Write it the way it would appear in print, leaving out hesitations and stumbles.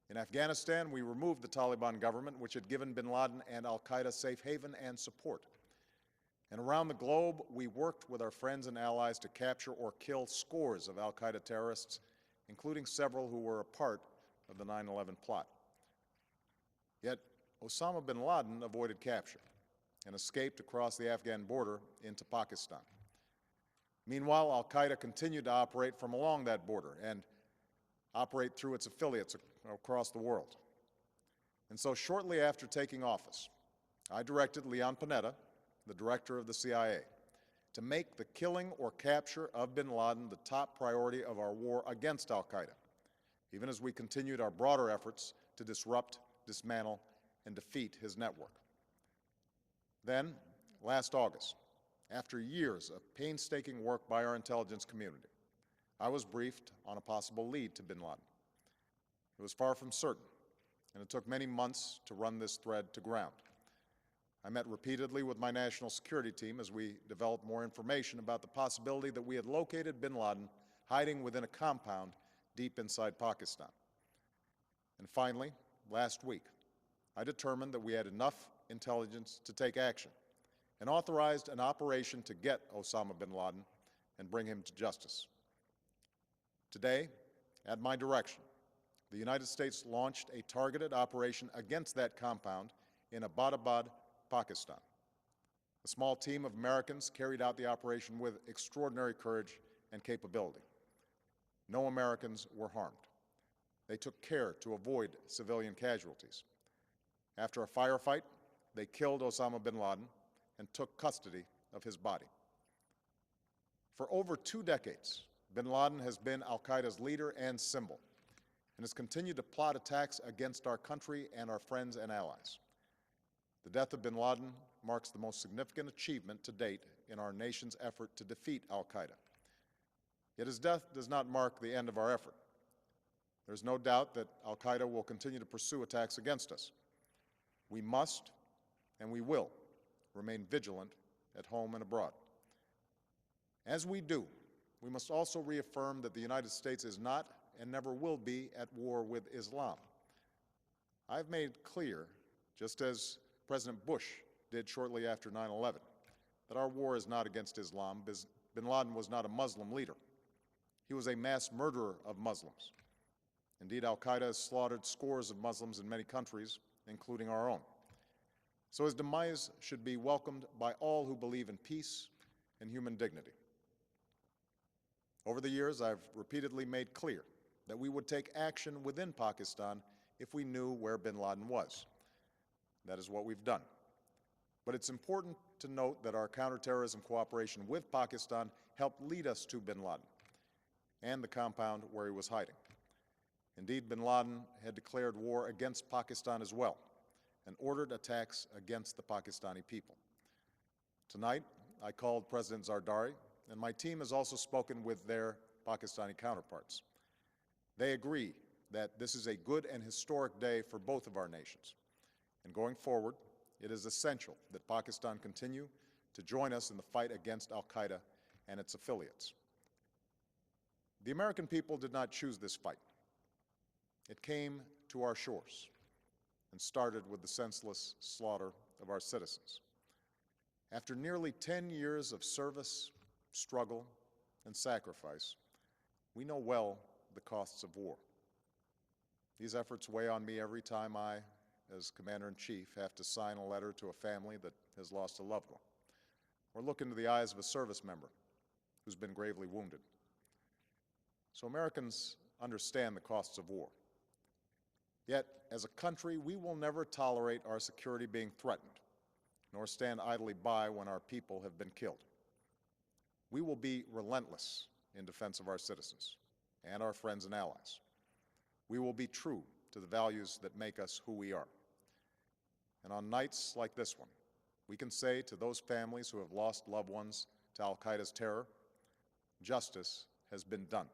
In Afghanistan, we removed the Taliban government, which had given bin Laden and al-Qaeda safe haven and support. And around the globe, we worked with our friends and allies to capture or kill scores of al-Qaeda terrorists, including several who were a part of the 9/11 plot. Yet, Osama bin Laden avoided capture and escaped across the Afghan border into Pakistan. Meanwhile, al-Qaeda continued to operate from along that border and operate through its affiliates across the world. And so shortly after taking office, I directed Leon Panetta, the director of the CIA, to make the killing or capture of bin Laden the top priority of our war against al-Qaeda, even as we continued our broader efforts to disrupt, dismantle, and defeat his network. Then, last August, after years of painstaking work by our intelligence community, I was briefed on a possible lead to bin Laden. It was far from certain, and it took many months to run this thread to ground. I met repeatedly with my national security team as we developed more information about the possibility that we had located bin Laden hiding within a compound deep inside Pakistan. And finally, last week, I determined that we had enough intelligence to take action and authorized an operation to get Osama bin Laden and bring him to justice. Today, at my direction, the United States launched a targeted operation against that compound in Abbottabad, Pakistan. A small team of Americans carried out the operation with extraordinary courage and capability. No Americans were harmed. They took care to avoid civilian casualties. After a firefight, they killed Osama bin Laden and took custody of his body. For over 2 decades, bin Laden has been al-Qaeda's leader and symbol, and has continued to plot attacks against our country and our friends and allies. The death of bin Laden marks the most significant achievement to date in our nation's effort to defeat al-Qaeda. Yet his death does not mark the end of our effort. There is no doubt that al-Qaeda will continue to pursue attacks against us. We must, and we will, remain vigilant at home and abroad. As we do, we must also reaffirm that the United States is not and never will be at war with Islam. I've made clear, just as President Bush did shortly after 9/11, that our war is not against Islam. Bin Laden was not a Muslim leader. He was a mass murderer of Muslims. Indeed, al-Qaeda has slaughtered scores of Muslims in many countries, including our own. So his demise should be welcomed by all who believe in peace and human dignity. Over the years, I've repeatedly made clear that we would take action within Pakistan if we knew where bin Laden was. That is what we've done. But it's important to note that our counterterrorism cooperation with Pakistan helped lead us to bin Laden and the compound where he was hiding. Indeed, bin Laden had declared war against Pakistan as well and ordered attacks against the Pakistani people. Tonight, I called President Zardari, and my team has also spoken with their Pakistani counterparts. They agree that this is a good and historic day for both of our nations. And going forward, it is essential that Pakistan continue to join us in the fight against al-Qaeda and its affiliates. The American people did not choose this fight. It came to our shores and started with the senseless slaughter of our citizens. After nearly 10 years of service, struggle, and sacrifice, we know well the costs of war. These efforts weigh on me every time I, as Commander-in-Chief, have to sign a letter to a family that has lost a loved one, or look into the eyes of a service member who's been gravely wounded. So Americans understand the costs of war. Yet, as a country, we will never tolerate our security being threatened, nor stand idly by when our people have been killed. We will be relentless in defense of our citizens and our friends and allies. We will be true to the values that make us who we are. And on nights like this one, we can say to those families who have lost loved ones to al-Qaeda's terror, justice has been done.